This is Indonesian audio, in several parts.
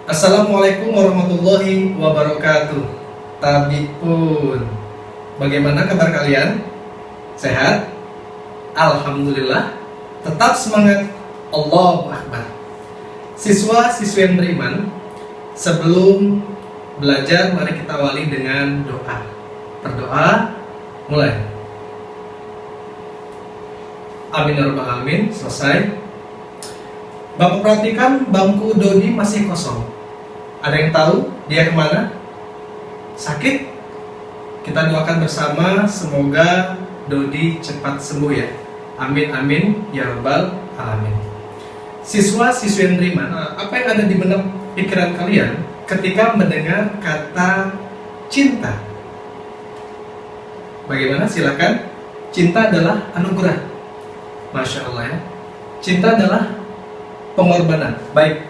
Assalamualaikum warahmatullahi wabarakatuh. Tabipun, bagaimana kabar kalian? Sehat? Alhamdulillah. Tetap semangat. Allahu Akbar. Siswa-siswi yang beriman, sebelum belajar mari kita awali dengan doa. Berdoa, mulai. Amin ya rabbal alamin. Selesai. Bapak perhatikan bangku Dodi masih kosong. Ada yang tahu dia kemana? Sakit? Kita doakan bersama semoga Dodi cepat sembuh ya. Amin amin ya rabbal alamin. Siswa-siswi yang beriman, apa yang ada di benak pikiran kalian ketika mendengar kata cinta? Bagaimana? Silakan. Cinta adalah anugerah. Masya Allah ya. Cinta adalah pengorbanan. Baik,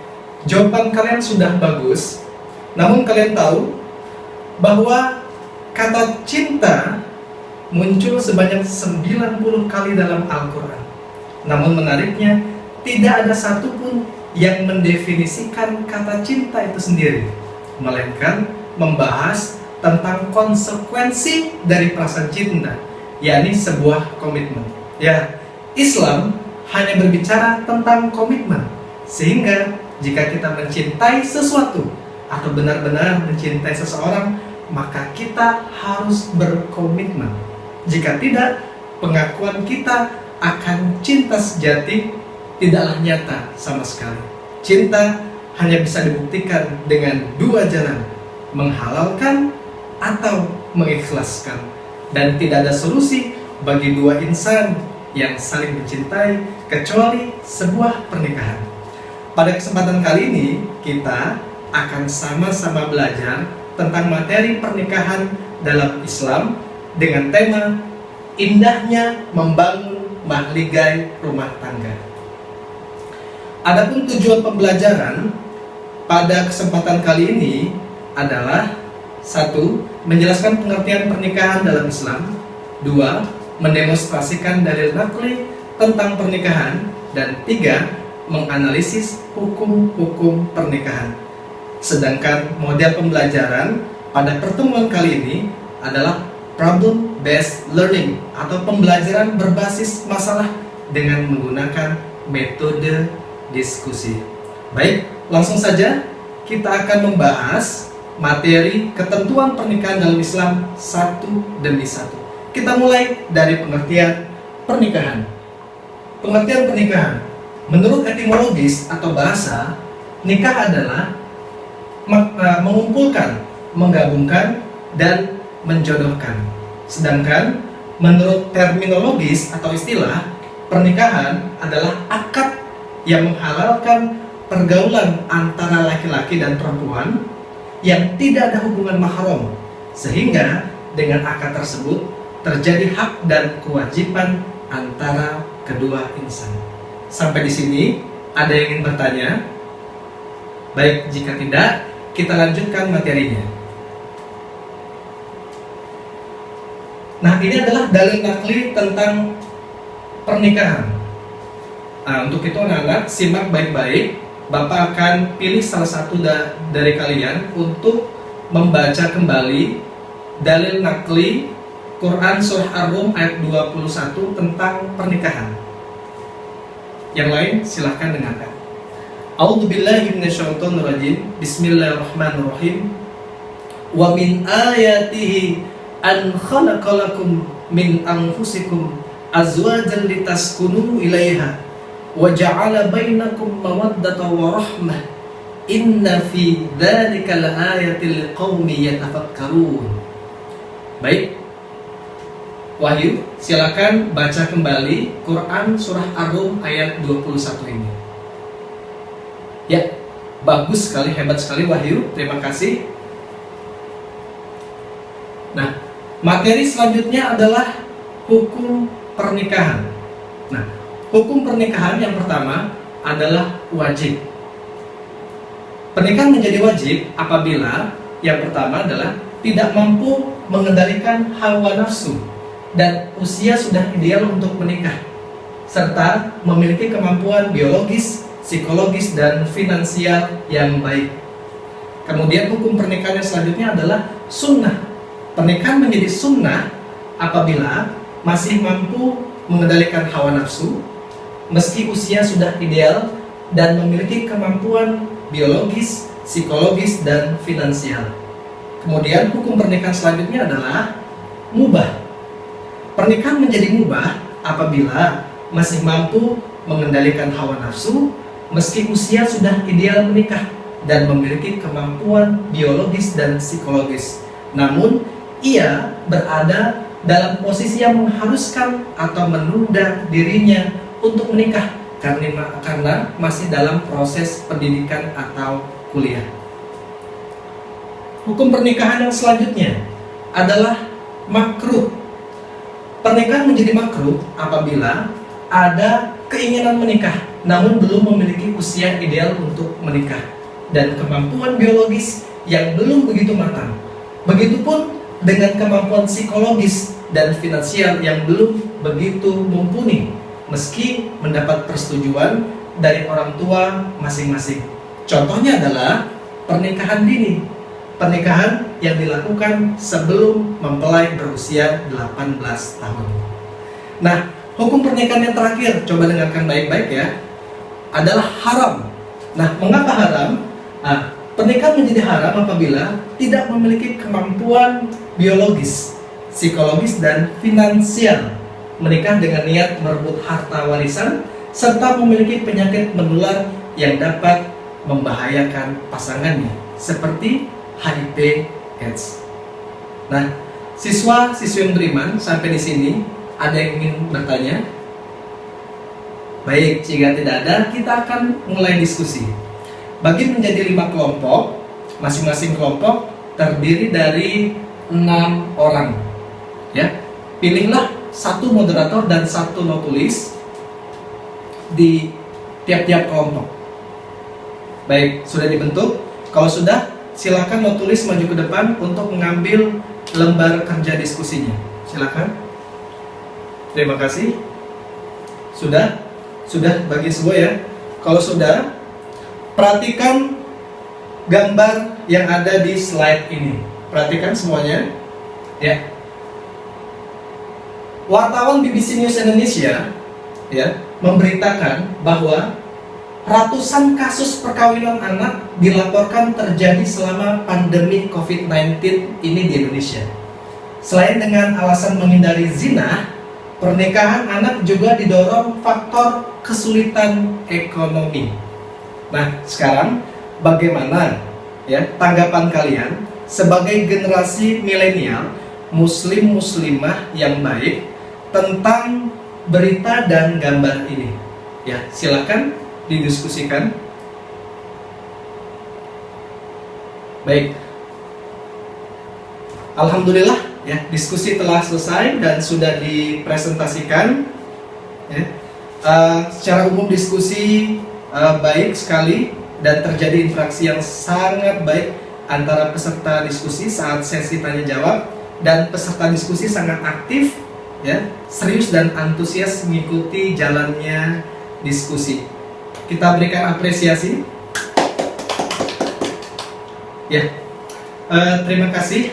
jawaban kalian sudah bagus. Namun kalian tahu bahwa kata cinta muncul sebanyak 90 kali dalam Al-Quran. Namun menariknya, tidak ada satupun yang mendefinisikan kata cinta itu sendiri, melainkan membahas tentang konsekuensi dari perasaan cinta, yakni sebuah komitmen. Ya, Islam hanya berbicara tentang komitmen, sehingga jika kita mencintai sesuatu atau benar-benar mencintai seseorang, maka kita harus berkomitmen. Jika tidak, pengakuan kita akan cinta sejati tidaklah nyata sama sekali. Cinta hanya bisa dibuktikan dengan dua jalan, menghalalkan atau mengikhlaskan. Dan tidak ada solusi bagi dua insan yang saling mencintai kecuali sebuah pernikahan. Pada kesempatan kali ini kita akan sama-sama belajar tentang materi pernikahan dalam Islam dengan tema indahnya membangun mahligai rumah tangga. Adapun tujuan pembelajaran pada kesempatan kali ini adalah 1. Menjelaskan pengertian pernikahan dalam Islam. 2. Mendemonstrasikan dalil naqli tentang pernikahan. Dan 3. Menganalisis hukum-hukum pernikahan. Sedangkan model pembelajaran pada pertemuan kali ini adalah problem based learning atau pembelajaran berbasis masalah dengan menggunakan metode diskusi. Baik, langsung saja kita akan membahas materi ketentuan pernikahan dalam Islam satu demi satu. Kita mulai dari pengertian pernikahan. Pengertian pernikahan menurut etimologis atau bahasa, nikah adalah mengumpulkan, menggabungkan, dan menjodohkan. Sedangkan menurut terminologis atau istilah, pernikahan adalah akad yang menghalalkan pergaulan antara laki-laki dan perempuan yang tidak ada hubungan mahram, sehingga dengan akad tersebut terjadi hak dan kewajiban antara kedua insan. Sampai di sini ada yang ingin bertanya? Baik, jika tidak, kita lanjutkan materinya. Nah, ini adalah dalil naqli tentang pernikahan. Nah, untuk itu anak-anak simak baik-baik. Bapak akan pilih salah satu dari kalian untuk membaca kembali dalil naqli Quran Surah Ar-Rum ayat 21 tentang pernikahan. Yang lain silahkan dengarkan. A'udzubillahi minasyaitonirrajim. Bismillahirrahmanirrahim. Wa min ayatihi an khalaqalakum min anfusikum azwajan litaskunu ilaiha wa ja'ala bainakum mawaddatan wa rahmah. Inna fi dzalika laayatil liqaumin yatafakkarun. Baik, Wahyu, silakan baca kembali Quran Surah Ar-Rum ayat 21 ini. Ya, bagus sekali, hebat sekali Wahyu, terima kasih. Nah, materi selanjutnya adalah hukum pernikahan. Nah, hukum pernikahan yang pertama adalah wajib. Pernikahan menjadi wajib apabila yang pertama adalah tidak mampu mengendalikan hawa nafsu dan usia sudah ideal untuk menikah, serta memiliki kemampuan biologis, psikologis, dan finansial yang baik. Kemudian hukum pernikahan yang selanjutnya adalah sunnah. Pernikahan menjadi sunnah apabila masih mampu mengendalikan hawa nafsu, meski usia sudah ideal dan memiliki kemampuan biologis, psikologis, dan finansial. Kemudian hukum pernikahan selanjutnya adalah mubah. Pernikahan menjadi mubah apabila masih mampu mengendalikan hawa nafsu, meski usia sudah ideal menikah dan memiliki kemampuan biologis dan psikologis. Namun, ia berada dalam posisi yang mengharuskan atau menunda dirinya untuk menikah karena masih dalam proses pendidikan atau kuliah. Hukum pernikahan yang selanjutnya adalah makruh. Pernikahan menjadi makruh apabila ada keinginan menikah namun belum memiliki usia ideal untuk menikah dan kemampuan biologis yang belum begitu matang. Begitupun dengan kemampuan psikologis dan finansial yang belum begitu mumpuni meski mendapat persetujuan dari orang tua masing-masing. Contohnya adalah pernikahan dini. Pernikahan yang dilakukan sebelum mempelai berusia 18 tahun. Nah, hukum pernikahan yang terakhir, coba dengarkan baik-baik ya, adalah haram. Nah, mengapa haram? Pernikahan menjadi haram apabila tidak memiliki kemampuan biologis, psikologis, dan finansial. Menikah dengan niat merebut harta warisan, serta memiliki penyakit menular yang dapat membahayakan pasangannya, seperti HIV/AIDS. Nah, siswa-siswi yang beriman sampai di sini ada yang ingin bertanya? Baik, jika tidak ada, kita akan mulai diskusi. Bagi menjadi 5 kelompok, masing-masing kelompok terdiri dari 6 orang. Ya, pilihlah 1 moderator dan 1 notulis di tiap-tiap kelompok. Baik, sudah dibentuk? Kalau sudah, silakan notulis maju ke depan untuk mengambil lembar kerja diskusinya. Silakan. Terima kasih. Sudah bagi semua ya. Kalau sudah, perhatikan gambar yang ada di slide ini. Perhatikan semuanya. Ya. Wartawan BBC News Indonesia ya memberitakan bahwa ratusan kasus perkawinan anak dilaporkan terjadi selama pandemi COVID-19 ini di Indonesia. Selain dengan alasan menghindari zina, pernikahan anak juga didorong faktor kesulitan ekonomi. Nah, sekarang bagaimana ya tanggapan kalian sebagai generasi milenial, muslim-muslimah yang baik tentang berita dan gambar ini? Ya, silakan didiskusikan. Baik, alhamdulillah ya, diskusi telah selesai dan sudah dipresentasikan ya. Secara umum diskusi baik sekali dan terjadi interaksi yang sangat baik antara peserta diskusi saat sesi tanya jawab, dan peserta diskusi sangat aktif ya, serius dan antusias mengikuti jalannya diskusi. Kita berikan apresiasi. Ya, terima kasih.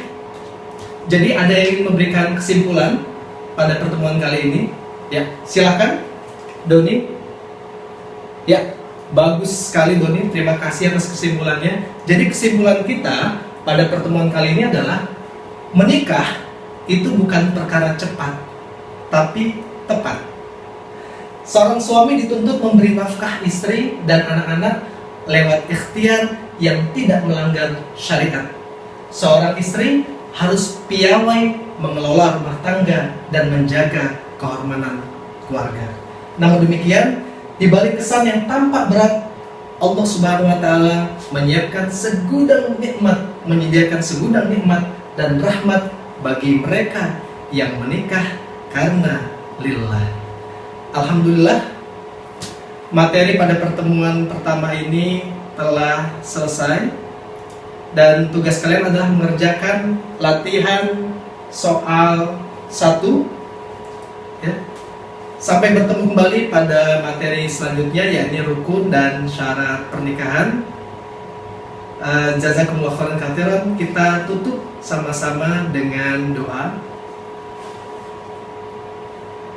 Jadi ada yang ingin memberikan kesimpulan pada pertemuan kali ini? Ya, silakan, Doni. Ya, bagus sekali Doni. Terima kasih atas kesimpulannya. Jadi kesimpulan kita pada pertemuan kali ini adalah menikah itu bukan perkara cepat, tapi tepat. Seorang suami dituntut memberi nafkah istri dan anak-anak lewat ikhtiar yang tidak melanggar syariat. Seorang istri harus piawai mengelola rumah tangga dan menjaga kehormatan keluarga. Namun demikian, di balik kesan yang tampak berat, Allah Subhanahu wa taala menyediakan segudang nikmat dan rahmat bagi mereka yang menikah karena lillah. Alhamdulillah, materi pada pertemuan pertama ini telah selesai dan tugas kalian adalah mengerjakan latihan soal 1 ya. Sampai bertemu kembali pada materi selanjutnya, yakni rukun dan syarat pernikahan. Jazakumullah khairan katsiran. Kita tutup sama-sama dengan doa.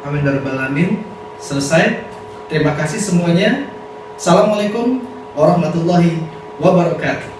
Amin ya rabbal alamin. Selesai. Terima kasih semuanya. Assalamualaikum warahmatullahi wabarakatuh.